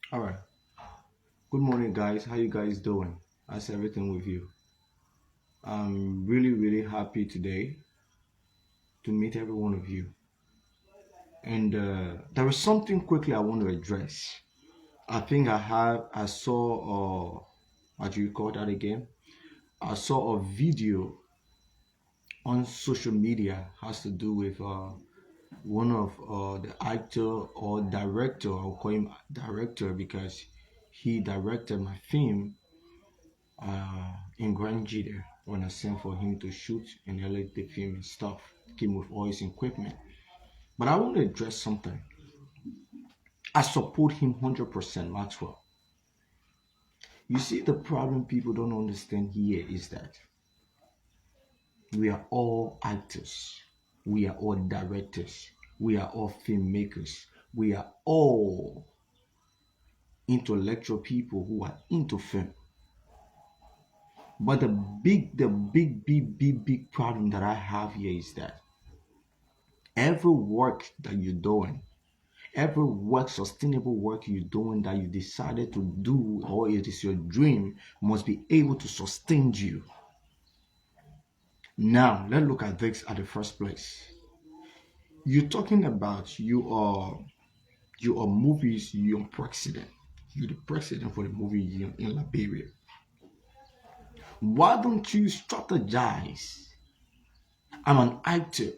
All right. Good morning, guys. How you guys doing? How's everything with you? I'm really happy today to meet every one of you. And there is something quickly I want to address. I saw, what do you call that again? I saw a video on social media has to do with one of the actor or director. I'll call him director because he directed my film in Granji there when I sent for him to shoot and edit the film and stuff. Came with all his equipment. But I want to address something. I support him 100%, Maxwell. You see, the problem people don't understand here is that we are all actors, we are all directors, we are all filmmakers, we are all intellectual people who are into film. But the big problem that I have here is that every work that you're doing, every work, sustainable work you're doing that you decided to do, or it is your dream, must be able to sustain you. Now, let's look at this at the first place. You're talking about you are movies, you're president. You're the president for the movie in Liberia. Why don't you strategize? I'm an actor.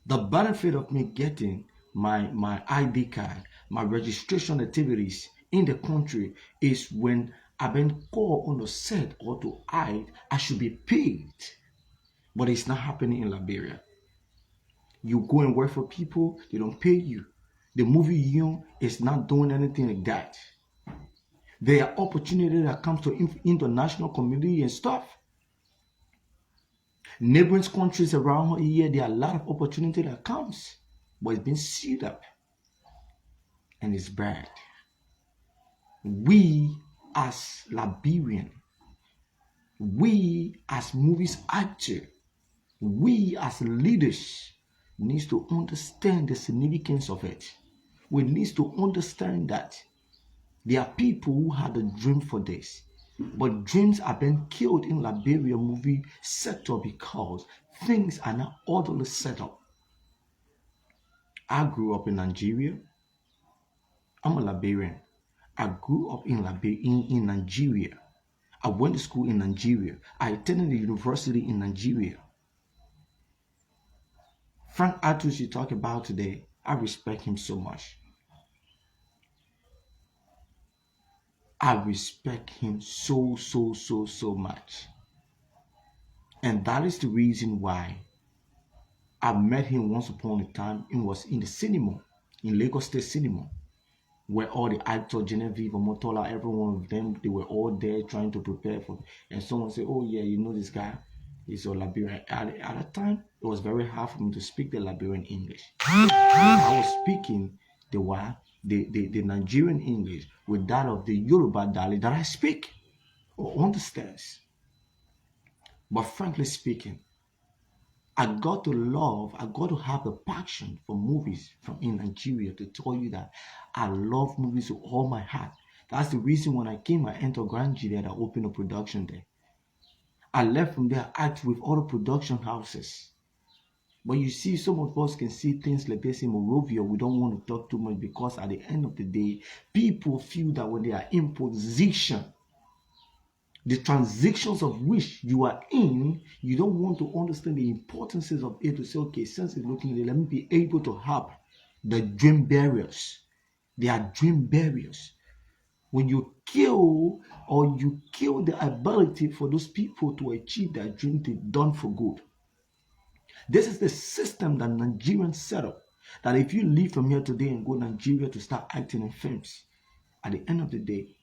The benefit of me getting my ID card, my registration activities in the country is when I've been called on the set or to hide, I should be paid. But it's not happening in Liberia. You go and work for people, they don't pay you. The movie is not doing anything like that. There are opportunities that come to international community and stuff. Neighboring countries around here, there are a lot of opportunity that comes, but it's been sealed up and it's bad. We as Liberian, we as movies actor, we as leaders needs to understand the significance of it. We need to understand that there are people who had a dream for this, but dreams are being killed in Liberia movie sector because things are not orderly set up. I grew up in Nigeria. I'm a Liberian. I grew up in Nigeria. I went to school in Nigeria. I attended the university in Nigeria. Frank Atus you talk about today, I respect him so much. I respect him so much. And that is the reason why I met him once upon a time. It was in the cinema, in Lagos State Cinema, where all the actors, Genevieve, Omotola, every one of them, they were all there trying to prepare for. And someone said, "Oh yeah, you know this guy? He's a Liberian." At that time, it was very hard for me to speak the Liberian English. I was speaking the Nigerian English with that of the Yoruba dialect that I speak or understands. But frankly speaking, I got to have a passion for movies from in Nigeria to tell you that I love movies with all my heart. That's the reason when I came, I entered Granji that I opened a production there. I left from there, I act with other production houses. But you see, some of us can see things like this in Morovia. We don't want to talk too much because at the end of the day, people feel that when they are in position, the transactions of which you are in, you don't want to understand the importances of it to say, okay, since it's looking at, let me be able to help the dream barriers. They are dream barriers. When you kill or you kill the ability for those people to achieve their dream, they done for good. This is the system that Nigerians set up. That if you leave from here today and go to Nigeria to start acting in films, at the end of the day,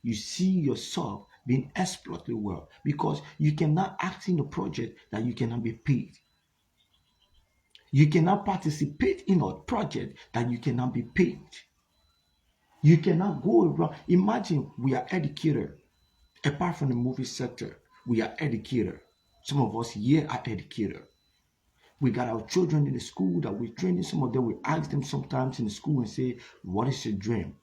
you see yourself being exploited well because you cannot act in a project that you cannot be paid. You cannot participate in a project that you cannot be paid. You cannot go around. Imagine we are educated. Apart from the movie sector, we are educated. Some of us here are educated. We got our children in the school that we're training. Some of them, we ask them sometimes in the school and say, what is your dream?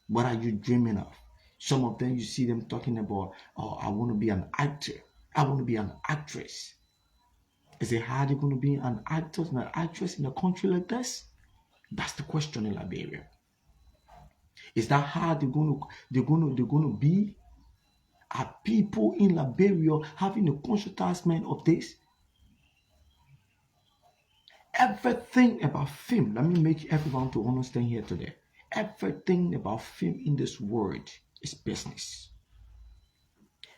What are you dreaming of? Some of them you see them talking about, oh, I want to be an actor. I want to be an actress. Is it hard going to be an actor and an actress in a country like this? That's the question in Liberia. Is that hard they're gonna be? Are people in Liberia having a conscious of this? Everything about film, let me make everyone to understand here today. Everything about film in this world is business.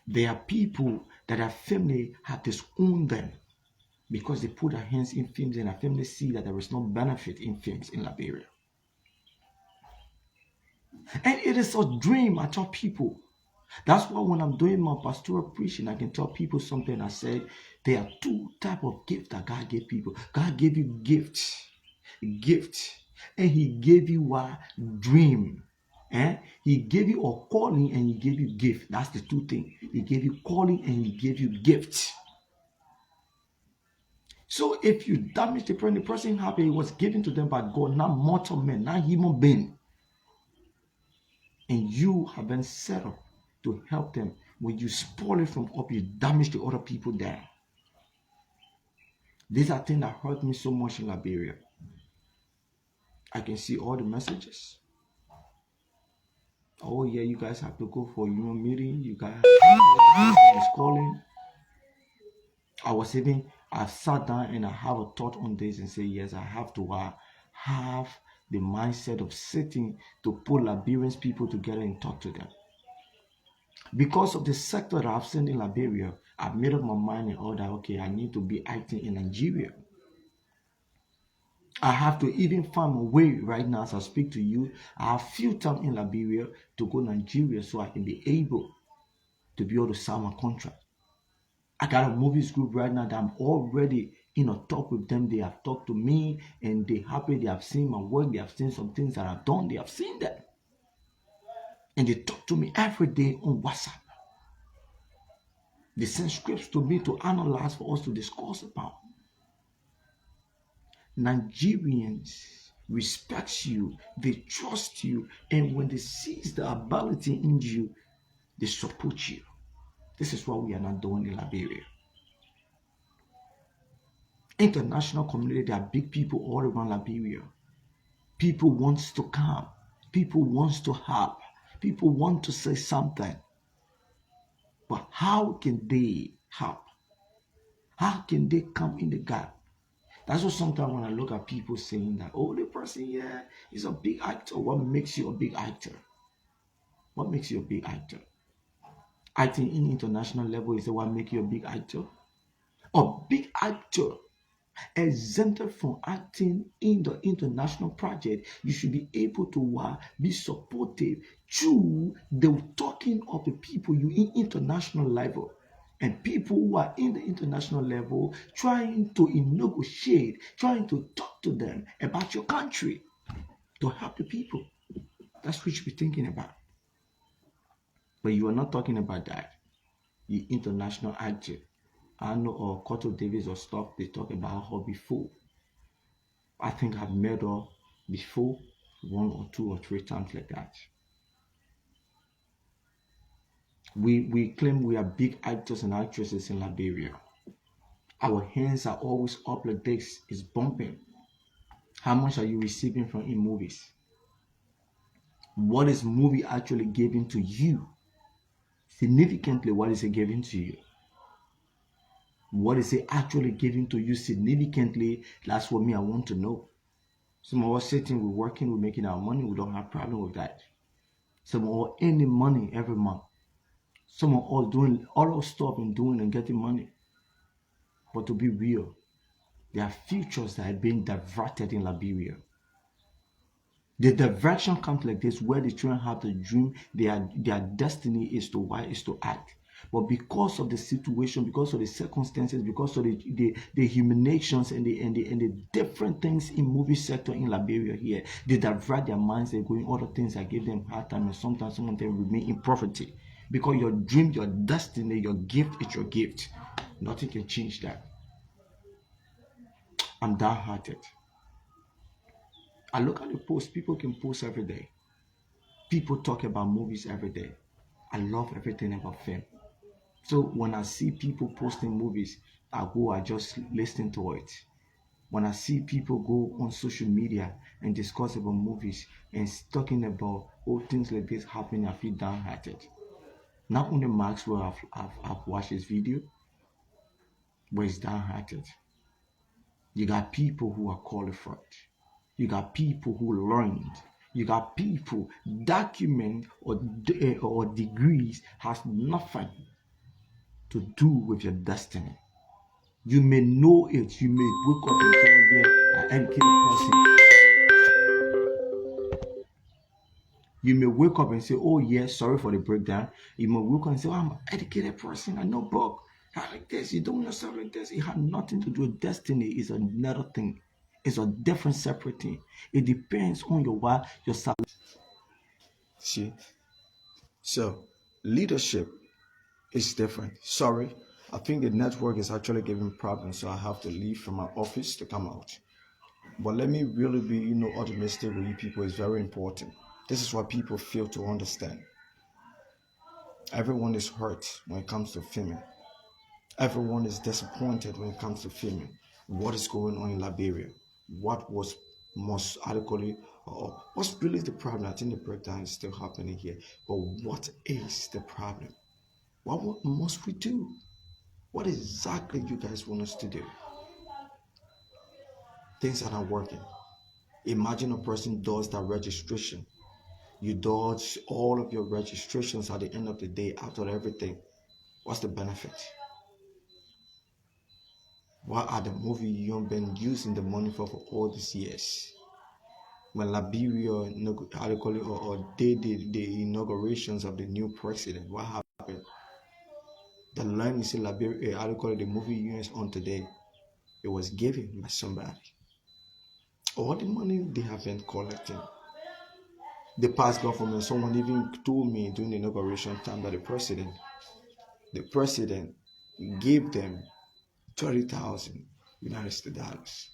There are people that their family have disowned them because they put their hands in films and their family see that there is no benefit in films in Liberia. And it is a dream I tell people. That's why when I'm doing my pastoral preaching, I can tell people something. I said there are two type of gifts that God gave people. God gave you gift, and He gave you a dream. He gave you a calling and He gave you gift. That's the two things. He gave you calling and He gave you gift. So if you damage the person happy, it was given to them by God, not mortal men, not human being. And you have been set up to help them. When you spoil it from up, you damage the other people there. These are things that hurt me so much in Liberia. I can see all the messages. Oh yeah, you guys have to go for human meeting. You guys is calling. I've sat down and I have a thought on this and say, yes, I have to have the mindset of sitting to put Liberians people together and talk to them. Because of the sector that I've seen in Liberia, I've made up my mind and all that, okay, I need to be acting in Nigeria. I have to even find a way right now as I speak to you. I have few time in Liberia to go to Nigeria so I can be able to sign my contract. I got a movies group right now that I'm already in a talk with them. They have talked to me and they happy. They have seen my work. They have seen some things that I've done. They have seen that. And they talk to me every day on WhatsApp. They send scripts to me to analyze for us to discuss about. Nigerians respect you, they trust you, and when they see the ability in you, they support you. This is what we are not doing in Liberia. International community, there are big people all around Liberia. People wants to come. People wants to help. People want to say something. But how can they help? How can they come in the gap? That's what sometimes when I look at people saying that, oh, the person here is a big actor. What makes you a big actor? What makes you a big actor? Acting in international level is what makes you a big actor? A big actor exempted from acting in the international project, you should be able to be supportive through the talking of the people you in international level. And people who are in the international level trying to negotiate, trying to talk to them about your country to help the people. That's what you should be thinking about. But you are not talking about that. The international actor. I know Cotto Davis or stuff, they talk about her before. I think I've met her before, one or two or three times like that. We claim we are big actors and actresses in Liberia. Our hands are always up like this, it's bumping. How much are you receiving from in movies? What is movie actually giving to you? Significantly, what is it giving to you? What is it actually giving to you significantly? That's what me I want to know. Some of us sitting, we're working, we're making our money, we don't have problem with that. Some of us earning money every month. Some of us doing all of stuff and doing and getting money. But to be real, there are futures that are being diverted in Liberia. The diversion comes like this, where the children have the dream, their destiny is to act. But because of the situation, because of the circumstances, because of the humiliations and the different things in movie sector in Liberia here, they divert their minds. They're going other things that give them hard time, and sometimes some of them remain in poverty. Because your dream, your destiny, your gift is your gift. Nothing can change that. I'm downhearted. I look at the post. People can post every day. People talk about movies every day. I love everything about film. So when I see people posting movies, I just listen to it. When I see people go on social media and discuss about movies and talking about things like this happening, I feel downhearted. Not only Maxwell, I've watched his video, but it's downhearted. You got people who are qualified. You got people who learned. You got people document or degrees has nothing to do with your destiny. You may know it. You may wake up and say, oh, yeah, an educated person. You may wake up and say, oh, yeah, sorry for the breakdown. You may wake up and say, oh, I'm an educated person. I know book. I like this. You don't yourself like this. It had nothing to do with destiny. It's another thing. It's a different, separate thing. It depends on your salary. See? So, leadership is different. Sorry. I think the network is actually giving problems, so I have to leave from my office to come out. But let me really be, optimistic with you people is very important. This is what people fail to understand. Everyone is hurt when it comes to filming. Everyone is disappointed when it comes to filming. What is going on in Liberia? What was most adequately, or what's really the problem? I think the breakdown is still happening here. But what is the problem? What must we do? What exactly you guys want us to do? Things are not working. Imagine a person does that registration. You dodge all of your registrations at the end of the day after everything. What's the benefit? What are the movie you've been using the money for all these years? When Liberia, how they call it, or did the inaugurations of the new president, what happened? The line you see Liberia, how they call it, the movie units on today, it was given by somebody. All the money they have been collecting. The past government, someone even told me during the inauguration time that the president gave them 30,000 United States dollars.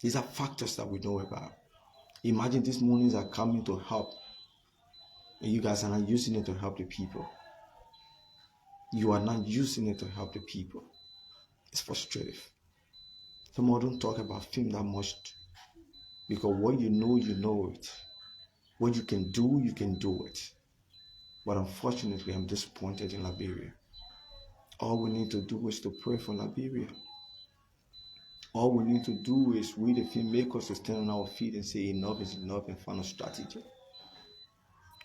These are factors that we know about. Imagine these monies are coming to help, and you guys are not using it to help the people. You are not using it to help the people. It's frustrating. Someone don't talk about film that much because what you know it. What you can do it. But unfortunately, I'm disappointed in Liberia. All we need to do is to pray for Liberia. All we need to do is we the filmmakers to stand on our feet and say enough is enough and find a strategy.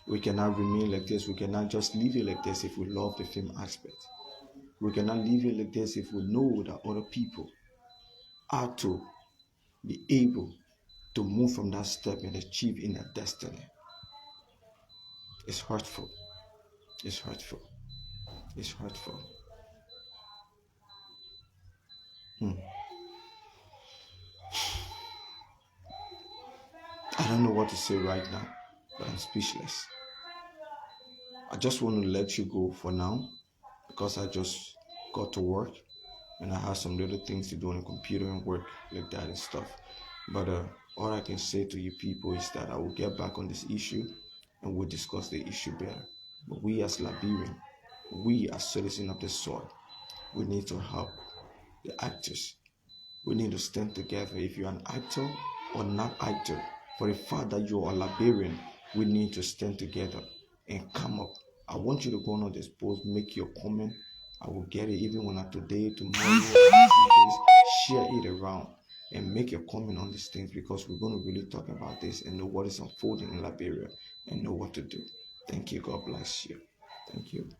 We cannot remain like this. We cannot just leave it like this if we love the film aspect. We cannot leave it like this if we know that other people are to be able to move from that step and achieve in their destiny. It's hurtful. It's hurtful. It's hurtful. I don't know what to say right now, but I'm speechless. I just want to let you go for now because I just got to work and I have some little things to do on the computer and work like that and stuff. But all I can say to you people is that I will get back on this issue and we'll discuss the issue better. But we as Liberian, we as citizens of the soil, we need to help the actors. We need to stand together. If you're an actor or not actor, for the fact that you're a Liberian, we need to stand together and come up. I want you to go on this post, make your comment. I will get it even when not today, tomorrow, 2 days. Share it around and make your comment on these things because we're going to really talk about this and know what is unfolding in Liberia and know what to do. Thank you. God bless you. Thank you.